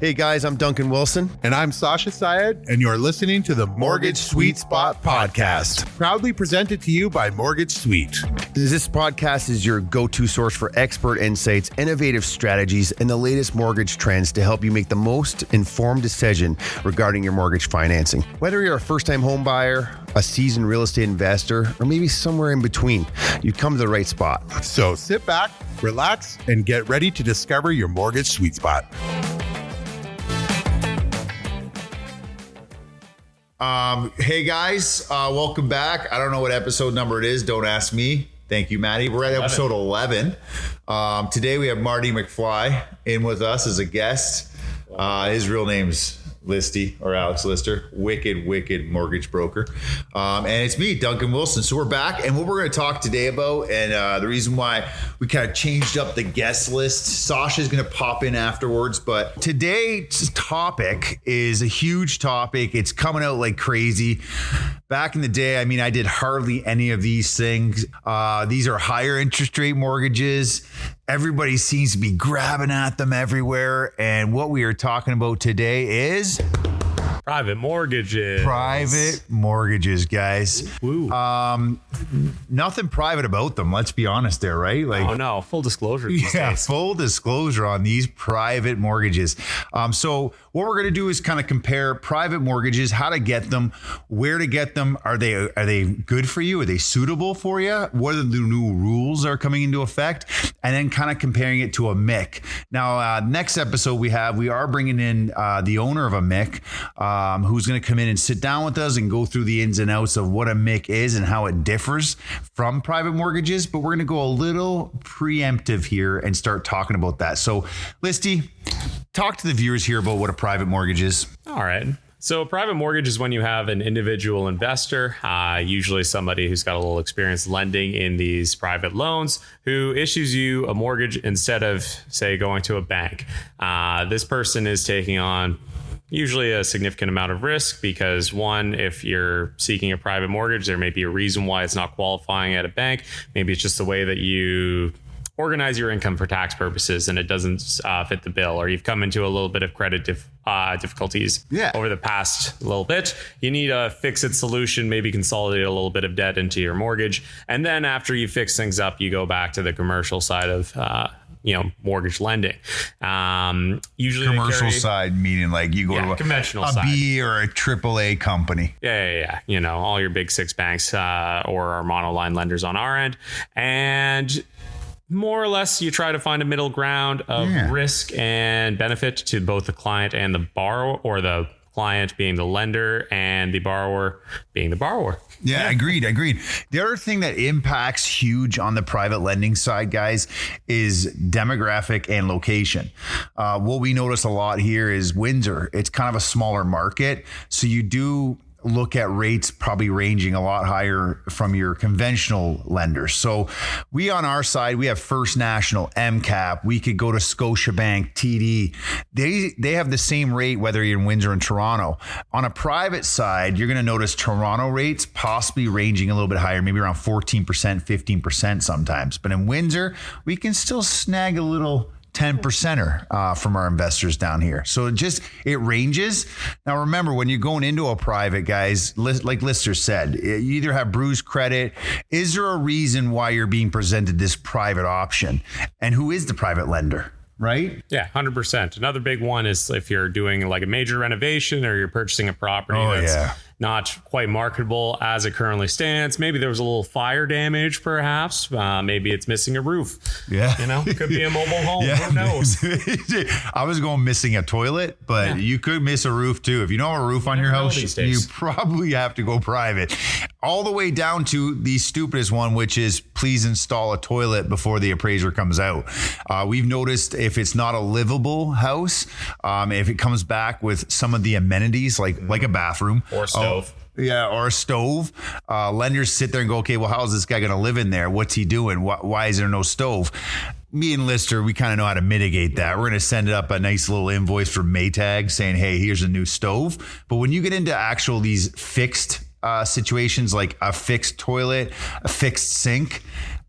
Hey guys, I'm Duncan Wilson. And I'm Syed, and you're listening to the Mortgage Sweet Spot Podcast, proudly presented to you by Mortgage Sweet. This podcast is your go-to source for expert insights, innovative strategies, and the latest mortgage trends to help you make the most informed decision regarding your mortgage financing. Whether you're a first-time home buyer, a seasoned real estate investor, or maybe somewhere in between, you've come to the right spot. So sit back, relax, and get ready to discover your mortgage sweet spot. Hey guys, welcome back. I don't know what episode number it is. Don't ask me. Thank you, Maddie. We're at episode 11. Today we have Marty McFly in with us as a guest. His real name's Listy, or Alex Lister, wicked mortgage broker. And it's me, Duncan Wilson. So we're back, and what we're going to talk today about, and the reason why we kind of changed up the guest list, Sash is going to pop in afterwards, but today's topic is a huge topic. It's coming out like crazy. Back in the day, I mean, I did hardly any of these things. These are higher interest rate mortgages. Everybody seems to be grabbing at them everywhere. And what we are talking about today is private mortgages. Private mortgages, guys. Woo. Nothing private about them. Let's be honest there, right? Like, oh no, full disclosure. These days. Full disclosure on these private mortgages. So what we're going to do is kind of compare private mortgages, how to get them, where to get them. Are they good for you? Are they suitable for you? What are the new rules are coming into effect? And then kind of comparing it to a MIC. Now, next episode we are bringing in the owner of a MIC, who's going to come in and sit down with us and go through the ins and outs of what a MIC is and how it differs from private mortgages. But we're going to go a little preemptive here and start talking about that. So, Listy, talk to the viewers here about what a private mortgage is. All right. So a private mortgage is when you have an individual investor, usually somebody who's got a little experience lending in these private loans, who issues you a mortgage instead of, say, going to a bank. This person is taking on usually a significant amount of risk because, one, if you're seeking a private mortgage, there may be a reason why it's not qualifying at a bank. Maybe it's just the way that you organize your income for tax purposes and it doesn't fit the bill, or you've come into a little bit of credit difficulties over the past little bit. You need a fix-it solution, maybe consolidate a little bit of debt into your mortgage. And then after you fix things up, you go back to the commercial side of mortgage lending. Usually commercial side, meaning like you go to conventional a side. B or a AAA company. Yeah. All your big six banks or our monoline lenders on our end. And more or less, you try to find a middle ground of risk and benefit to both the client and the borrower, or the client being the lender and the borrower being the borrower. Yeah, agreed. The other thing that impacts huge on the private lending side, guys, is demographic and location. What we notice a lot here is Windsor. It's kind of a smaller market. So you do look at rates probably ranging a lot higher from your conventional lenders. So we on our side, we have First National, MCAP. We could go to Scotiabank, TD. They have the same rate whether you're in Windsor and Toronto. On a private side, you're going to notice Toronto rates possibly ranging a little bit higher, maybe around 14%, 15% sometimes. But in Windsor, we can still snag a little 10%er from our investors down here. So it ranges. Now, remember, when you're going into a private, guys, like Lister said, you either have bruised credit. Is there a reason why you're being presented this private option? And who is the private lender? Right? Yeah, 100%. Another big one is if you're doing like a major renovation or you're purchasing a property that's not quite marketable as it currently stands. Maybe there was a little fire damage, perhaps. Maybe it's missing a roof. Yeah. Could be a mobile home. Who knows? I was going missing a toilet, but you could miss a roof too. If you don't have a roof on your house, you probably have to go private. All the way down to the stupidest one, which is please install a toilet before the appraiser comes out. We've noticed if it's not a livable house, if it comes back with some of the amenities like a bathroom or stove. Or a stove. Lenders sit there and go, okay, well, how is this guy going to live in there? What's he doing? Why is there no stove? Me and Lister, we kind of know how to mitigate that. We're going to send up a nice little invoice from Maytag saying, hey, here's a new stove. But when you get into these fixed situations like a fixed toilet, a fixed sink,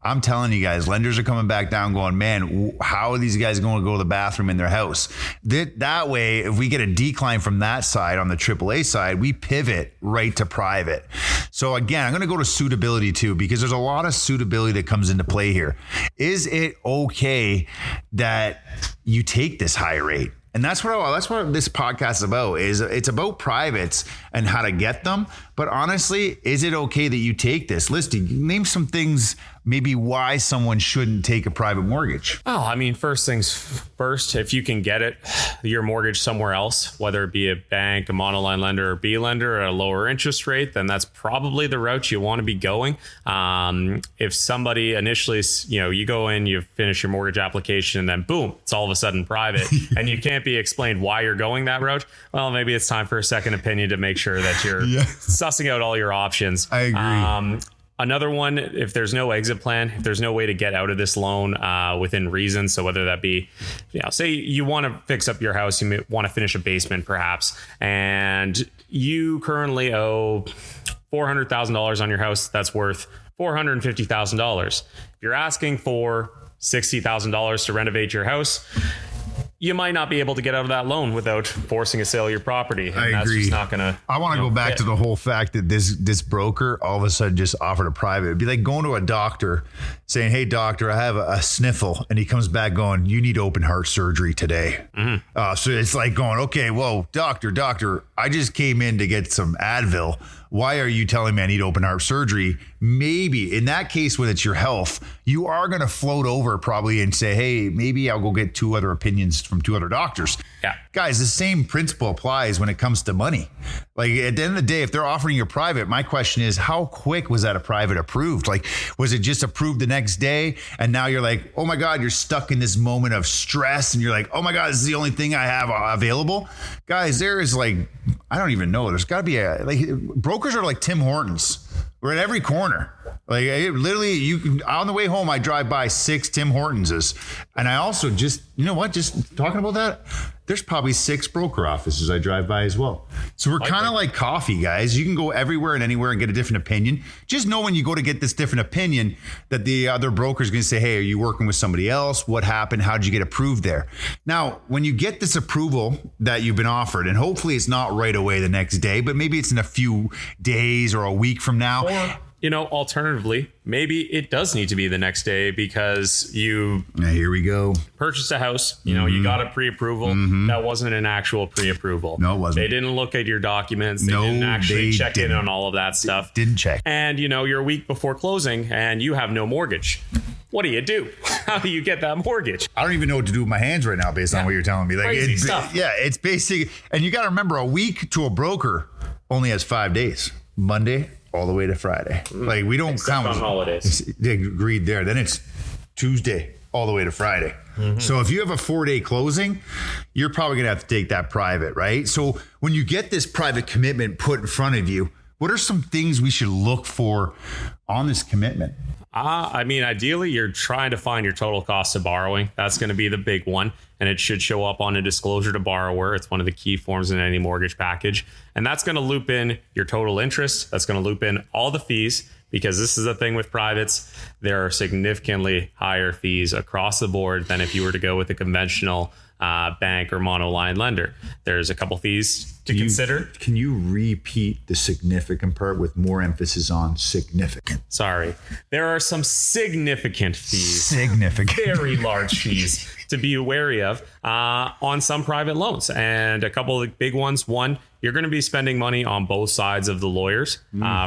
I'm telling you guys, lenders are coming back down going, man, how are these guys going to go to the bathroom in their house? That way, if we get a decline from that side on the AAA side, we pivot right to private. So again, I'm going to go to suitability too, because there's a lot of suitability that comes into play here. Is it okay that you take this high rate? And that's what this podcast is about. It's about privates and how to get them. But honestly, is it okay that you take this? Listy, name some things maybe why someone shouldn't take a private mortgage. Oh, I mean, first things first, if you can get your mortgage somewhere else, whether it be a bank, a monoline lender, or B lender at a lower interest rate, then that's probably the route you want to be going. If somebody initially, you go in, you finish your mortgage application, and then boom, it's all of a sudden private, and you can't be explained why you're going that route. Well, maybe it's time for a second opinion to make sure that you're sussing out all your options. I agree. Another one, if there's no exit plan, if there's no way to get out of this loan within reason, so whether that be, say you want to fix up your house, you may want to finish a basement perhaps, and you currently owe $400,000 on your house that's worth $450,000. If you're asking for $60,000 to renovate your house, you might not be able to get out of that loan without forcing a sale of your property. And I agree. Just not gonna. I want to go back to the whole fact that this broker all of a sudden just offered a private. It'd be like going to a doctor saying, "Hey, doctor, I have a sniffle," and he comes back going, "You need open heart surgery today." Mm-hmm. So it's like going, "Okay, whoa, doctor, I just came in to get some Advil. Why are you telling me I need open heart surgery?" Maybe in that case, when it's your health, you are going to float over probably and say, "Hey, maybe I'll go get 2 other opinions from 2 other doctors." Yeah. Guys, the same principle applies when it comes to money. Like at the end of the day, if they're offering you a private, my question is, how quick was that a private approved? Like, was it just approved the next day? And now you're like, oh my God, you're stuck in this moment of stress. And you're like, oh my God, this is the only thing I have available. Guys, there is like, I don't even know. There's got to be brokers are like Tim Hortons. We're at every corner. Like literally, on the way home, I drive by 6 Tim Hortonses, and I also just talking about that, there's probably 6 broker offices I drive by as well. So we're kind of like coffee, guys. You can go everywhere and anywhere and get a different opinion. Just know when you go to get this different opinion that the other broker is going to say, "Hey, are you working with somebody else? What happened? How did you get approved there?" Now, when you get this approval that you've been offered, and hopefully it's not right away the next day, but maybe it's in a few days or a week from now. Or, alternatively, maybe it does need to be the next day because you here we go. Purchased a house, you got a pre-approval. That wasn't an actual pre-approval. No, it wasn't. They didn't look at your documents. They didn't actually check in on all of that stuff. Didn't check. And you're a week before closing and you have no mortgage. What do? How do you get that mortgage? I don't even know what to do with my hands right now based on what you're telling me. Like crazy stuff. Yeah, it's basic. And you got to remember, a week to a broker only has 5 days. Monday all the way to Friday. Like we don't count on holidays. They agreed there. Then it's Tuesday all the way to Friday. So if you have a 4-day closing, you're probably going to have to take that private, right? So when you get this private commitment put in front of you, what are some things we should look for on this commitment? Ideally, you're trying to find your total cost of borrowing. That's going to be the big one. And it should show up on a disclosure to borrower. It's one of the key forms in any mortgage package. And that's going to loop in your total interest. That's going to loop in all the fees, because this is the thing with privates. There are significantly higher fees across the board than if you were to go with a conventional bank or monoline lender. There's a couple fees to consider. Can you repeat the significant part with more emphasis on significant? Sorry. There are some significant fees. Significant. Very large fees to be wary of on some private loans. And a couple of the big ones. One, you're going to be spending money on both sides of the lawyers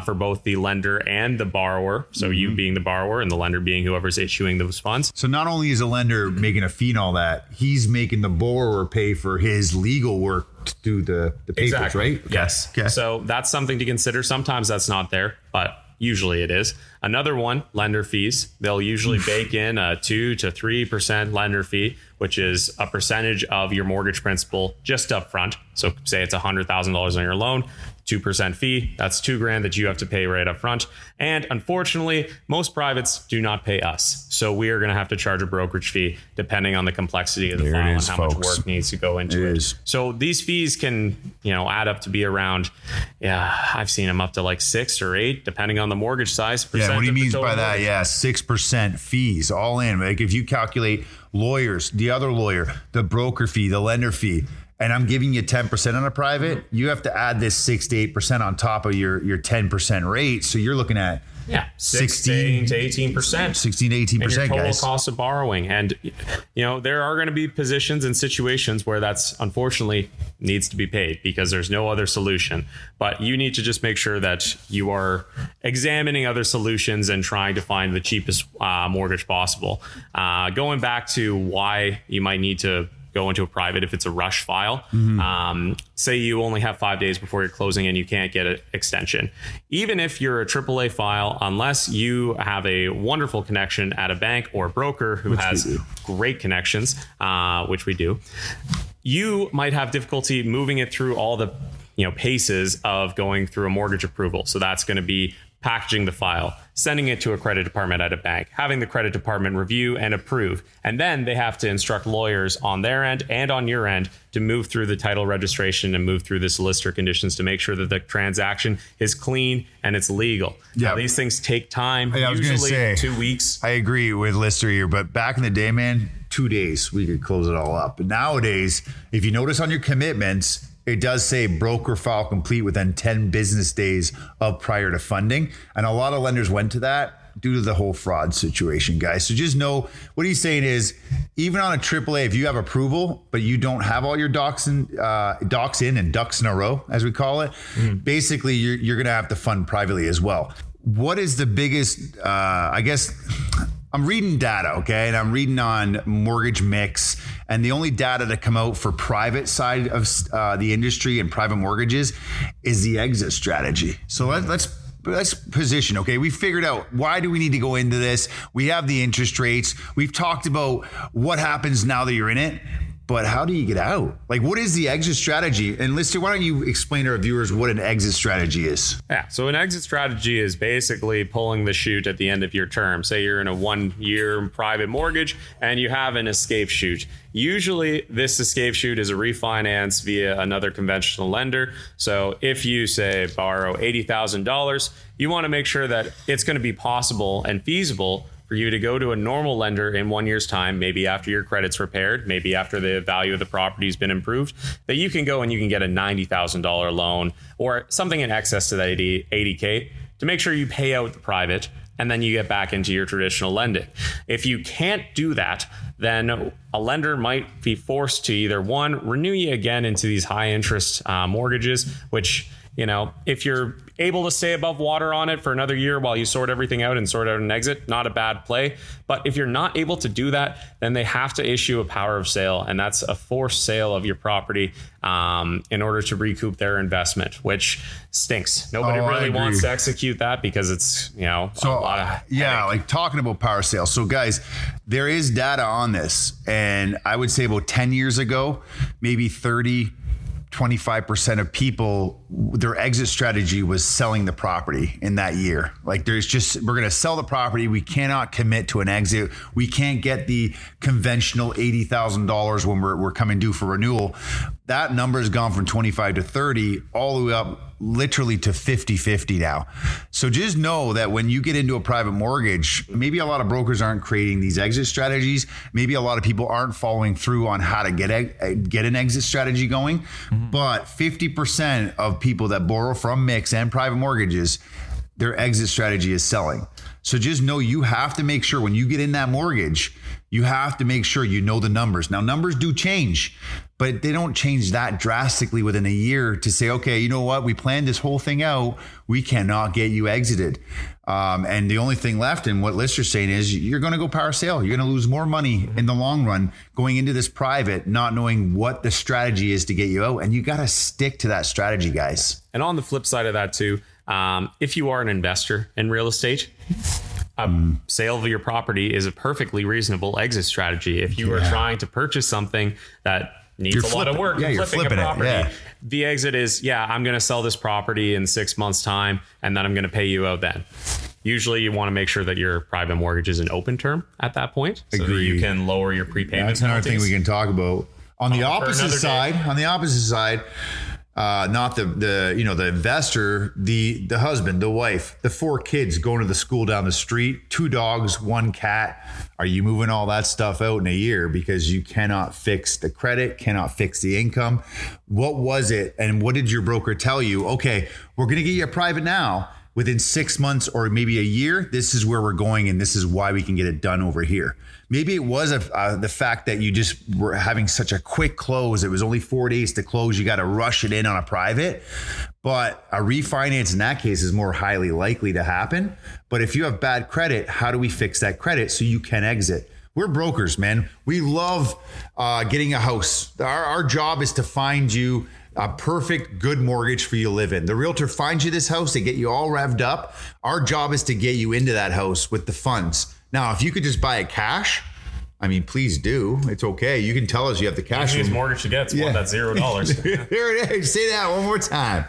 for both the lender and the borrower. So you being the borrower and the lender being whoever's issuing those funds. So not only is a lender making a fee and all that, he's making the borrower pay for his legal work to do the papers, exactly. Right? Okay. Yes. Okay. So that's something to consider. Sometimes that's not there, but usually it is. Another one, lender fees. They'll usually bake in a 2 to 3% lender fee, which is a percentage of your mortgage principal just up front. So say it's $100,000 on your loan, 2% fee. That's $2,000 that you have to pay right up front. And unfortunately, most privates do not pay us. So we are going to have to charge a brokerage fee depending on the complexity of the file and how much work needs to go into it. So these fees can, add up to be around, I've seen them up to like 6 or 8, depending on the mortgage size, percent What he of the means total by that, mortgage. yeah, 6% fees all in. Like if you calculate lawyers, the other lawyer, the broker fee, the lender fee, and I'm giving you 10% on a private, you have to add this 6 to 8% on top of your 10% rate. So you're looking at 16 to 18%. 16 to 18%, and your total guys. cost of borrowing. And, there are going to be positions and situations where that's unfortunately needs to be paid because there's no other solution. But you need to just make sure that you are examining other solutions and trying to find the cheapest mortgage possible. Going back to why you might need to go into a private if it's a rush file. Say you only have 5 days before you're closing and you can't get an extension. Even if you're a AAA file, unless you have a wonderful connection at a bank or a broker who has great connections, which we do, you might have difficulty moving it through all the paces of going through a mortgage approval. So that's going to be packaging the file, sending it to a credit department at a bank, having the credit department review and approve. And then they have to instruct lawyers on their end and on your end to move through the title registration and move through the solicitor conditions to make sure that the transaction is clean and it's legal. Now, these things take time, usually 2 weeks. I agree with Lister here, but back in the day, man, 2 days, we could close it all up. But nowadays, if you notice on your commitments, it does say broker file complete within 10 business days of prior to funding. And a lot of lenders went to that due to the whole fraud situation, guys. So just know what he's saying is even on a AAA, if you have approval, but you don't have all your docs in and ducks in a row, as we call it, basically you're going to have to fund privately as well. What is the biggest, I'm reading data, okay? And I'm reading on Mortgage Mix, and the only data to come out for private side of the industry and private mortgages is the exit strategy. So let's position, okay? We figured out why do we need to go into this. We have the interest rates. We've talked about what happens now that you're in it. But how do you get out? Like, what is the exit strategy? And Lister, why don't you explain to our viewers what an exit strategy is? Yeah, so an exit strategy is basically pulling the chute at the end of your term. Say you're in a 1-year private mortgage and you have an escape chute. Usually this escape chute is a refinance via another conventional lender. So if you say borrow $80,000, you want to make sure that it's going to be possible and feasible for you to go to a normal lender in 1 year's time, maybe after your credit's repaired, maybe after the value of the property has been improved, that you can go and you can get a $90,000 loan or something in excess to that 80K to make sure you pay out the private and then you get back into your traditional lending. If you can't do that, then a lender might be forced to either one, renew you again into these high interest mortgages, which, if you're able to stay above water on it for another year while you sort everything out and sort out an exit, not a bad play. But if you're not able to do that, then they have to issue a power of sale, and that's a forced sale of your property in order to recoup their investment, which stinks. Nobody really wants to execute that because it's, a lot of headache. Like talking about power sales. So guys, there is data on this, and I would say about 10 years ago, maybe 25% of people, their exit strategy was selling the property in that year. Like we're going to sell the property. We cannot commit to an exit. We can't get the conventional $80,000 when we're coming due for renewal. That number has gone from 25 to 30 all the way up literally to 50-50 now. So just know that when you get into a private mortgage, maybe a lot of brokers aren't creating these exit strategies. Maybe a lot of people aren't following through on how to get an exit strategy going. But 50% of people that borrow from Mix and private mortgages, their exit strategy is selling. So just know you have to make sure when you get in that mortgage, you have to make sure you know the numbers. Now, numbers do change, but they don't change that drastically within a year to say, okay, you know what? We planned this whole thing out. We cannot get you exited. And the only thing left, and what Lister's saying is you're going to go power sale. You're going to lose more money in the long run going into this private, not knowing what the strategy is to get you out. And you got to stick to that strategy, guys. And on the flip side of that too, if you are an investor in real estate, a sale of your property is a perfectly reasonable exit strategy. If you are trying to purchase something that needs a lot of work, you're flipping a property, it. the exit is, I'm going to sell this property in 6 months' time, and then I'm going to pay you out then. Usually you want to make sure that your private mortgage is an open term at that point, so that you can lower your prepayment That's another thing we can talk about. On the opposite side, not the investor, the husband, the wife, the 4 kids going to the school down the street, 2 dogs, 1 cat. Are you moving all that stuff out in a year because you cannot fix the credit, cannot fix the income? What was it? And what did your broker tell you? Okay, we're going to get you a private now. Within 6 months or maybe a year, this is where we're going, and this is why we can get it done over here. Maybe it was the fact that you just were having such a quick close. It was only 4 days to close. You got to rush it in on a private. But a refinance in that case is more highly likely to happen. But if you have bad credit, how do we fix that credit so you can exit? We're brokers, man. We love getting a house. Our job is to find you a perfect, good mortgage for you to live in. The realtor finds you this house, they get you all revved up. Our job is to get you into that house with the funds. Now, if you could just buy it cash, I mean, please do. It's okay. You can tell us you have the cash. Easiest mortgage to get is one that's $0. There it is. Say that one more time.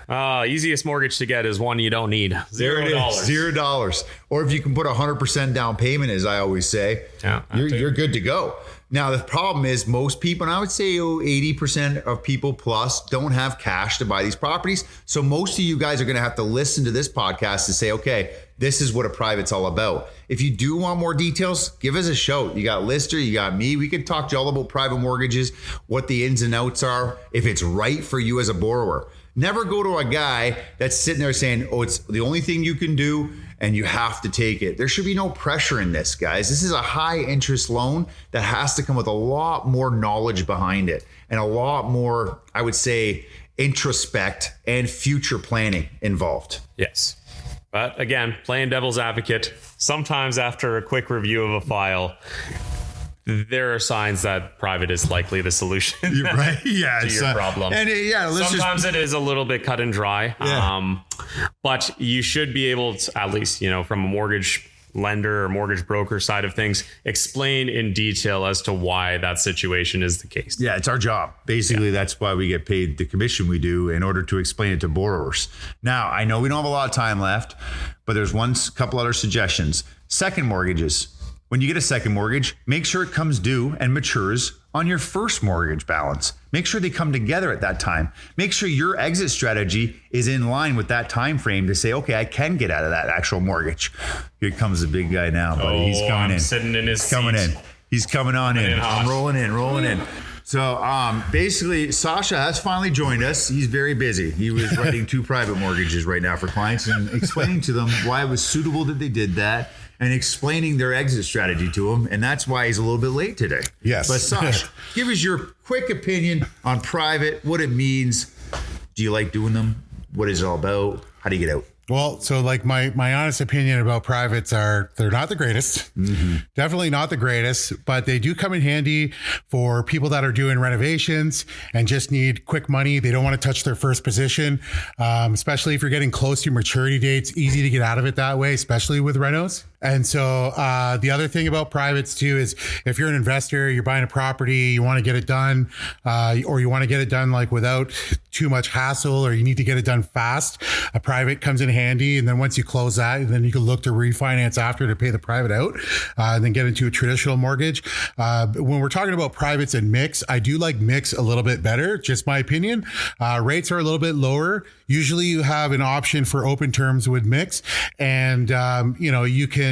Easiest mortgage to get is one you don't need. $0. $0. Or if you can put 100% down payment, as I always say, you're good to go. Now, the problem is most people, and I would say 80% of people plus don't have cash to buy these properties. So most of you guys are going to have to listen to this podcast to say, okay, this is what a private's all about. If you do want more details, give us a shout. You got Lister, you got me. We can talk to you all about private mortgages, what the ins and outs are, if it's right for you as a borrower. Never go to a guy that's sitting there saying, oh, it's the only thing you can do and you have to take it. There should be no pressure in this, guys. This is a high interest loan that has to come with a lot more knowledge behind it and a lot more, I would say, introspect and future planning involved. Yes. But again, playing devil's advocate, sometimes after a quick review of a file, there are signs that private is likely the solution right? Yeah, to your problem. And sometimes it is a little bit cut and dry, but you should be able to, at least, from a mortgage lender or mortgage broker side of things, explain in detail as to why that situation is the case. Yeah, it's our job. Basically, that's why we get paid the commission we do in order to explain it to borrowers. Now, I know we don't have a lot of time left, but there's couple other suggestions. Second mortgages. When you get a second mortgage, make sure it comes due and matures on your first mortgage balance. Make sure they come together at that time. Make sure your exit strategy is in line with that time frame to say, okay, I can get out of that actual mortgage. Here comes the big guy now, buddy. He's coming in. Sitting in his seat. Coming in. He's coming on in. I'm rolling in. So basically, Sasha has finally joined us. He's very busy. He was writing 2 private mortgages right now for clients and explaining to them why it was suitable that they did that, and explaining their exit strategy to him. And that's why he's a little bit late today. Yes. But Sash, give us your quick opinion on private, what it means. Do you like doing them? What is it all about? How do you get out? Well, so like my honest opinion about privates are they're not the greatest, definitely not the greatest, but they do come in handy for people that are doing renovations and just need quick money. They don't want to touch their first position, especially if you're getting close to your maturity dates. Easy to get out of it that way, especially with renos. And so the other thing about privates too is if you're an investor, you're buying a property, you want to get it done, or you want to get it done like without too much hassle, or you need to get it done fast, a private comes in handy. And then once you close that, then you can look to refinance after to pay the private out, and then get into a traditional mortgage. When we're talking about privates and mix, I do like mix a little bit better, just my opinion. Rates are a little bit lower. Usually you have an option for open terms with mix, and you can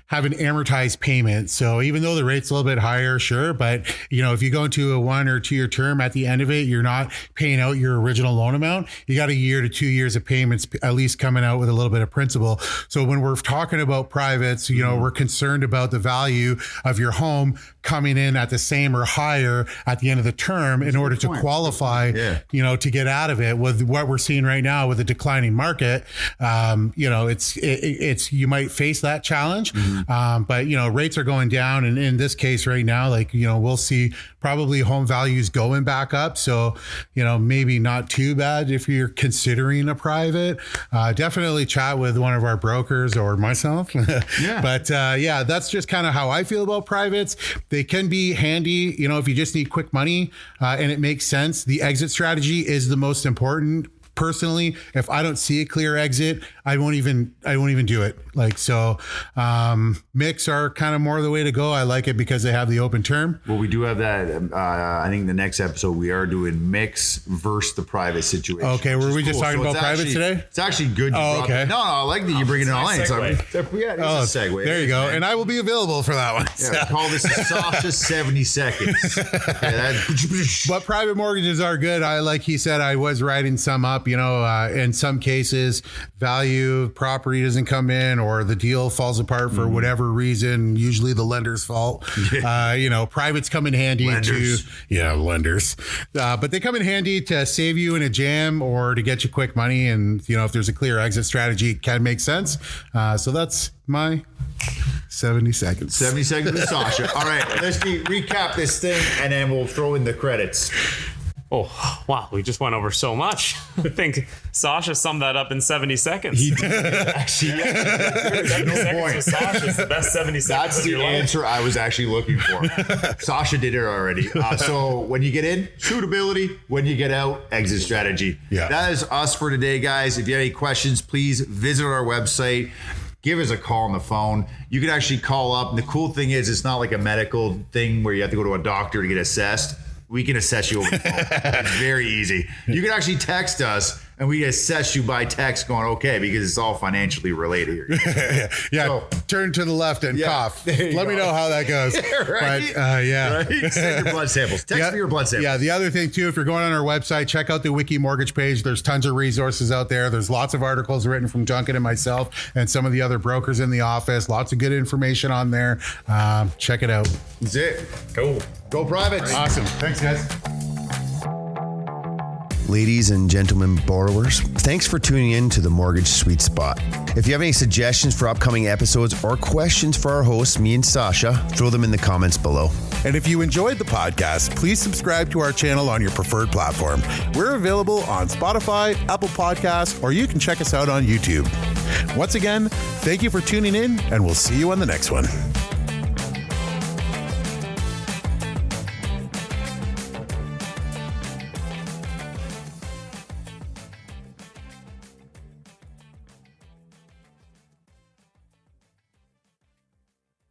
have an amortized payment. So even though the rate's a little bit higher, sure, but if you go into a 1 or 2 year term, at the end of it, you're not paying out your original loan amount. You got a year to 2 years of payments at least coming out with a little bit of principal. So when we're talking about privates, we're concerned about the value of your home coming in at the same or higher at the end of the term in order to qualify, to get out of it. With what we're seeing right now with a declining market, it's you might face that challenge, but rates are going down, and in this case right now, we'll see probably home values going back up. So maybe not too bad if you're considering a private. Definitely chat with one of our brokers or myself. But that's just kind of how I feel about privates. They can be handy, if you just need quick money and it makes sense. The exit strategy is the most important personally, if I don't see a clear exit, I won't even do it. Like, so, mix are kind of more the way to go. I like it because they have the open term. Well, we do have that. I think the next episode we are doing mix versus the private situation. Okay, were we just talking about private today? It's actually good. Okay. No, I like that you're bringing it online. So, yeah, it's a segue. There you go. Man. And I will be available for that one. Yeah, call this Sasha 70 seconds. But private mortgages are good. Like he said, I was writing some up, in some cases, value property doesn't come in or the deal falls apart for whatever reason, usually the lender's fault. Privates come in handy lenders. But they come in handy to save you in a jam or to get you quick money. And, if there's a clear exit strategy, it can make sense. So that's my 70 seconds. 70 seconds with Sasha. All right, let's recap this thing and then we'll throw in the credits. Oh, wow. We just went over so much. I think Sasha summed that up in 70 seconds. He did. Actually, 70 seconds with Sasha is the best 70 seconds. That's the answer I was actually looking for. Sasha did it already. So when you get in, suitability. When you get out, exit strategy. Yeah. That is us for today, guys. If you have any questions, please visit our website. Give us a call on the phone. You can actually call up. And the cool thing is it's not like a medical thing where you have to go to a doctor to get assessed. We can assess you over the phone. It's very easy. You can actually text us and we assess you by text going, okay, because it's all financially related here. So, turn to the left and cough. Let me know how that goes. Right? But, Right? Send your blood samples. Text me your blood samples. Yeah, the other thing too, if you're going on our website, check out the Wiki Mortgage page. There's tons of resources out there. There's lots of articles written from Duncan and myself and some of the other brokers in the office. Lots of good information on there. Check it out. That's it. Cool. Go private. Awesome. Thanks, guys. Ladies and gentlemen borrowers, thanks for tuning in to the Mortgage Sweet Spot. If you have any suggestions for upcoming episodes or questions for our hosts, me and Sasha, throw them in the comments below. And if you enjoyed the podcast, please subscribe to our channel on your preferred platform. We're available on Spotify, Apple Podcasts, or you can check us out on YouTube. Once again, thank you for tuning in, and we'll see you on the next one.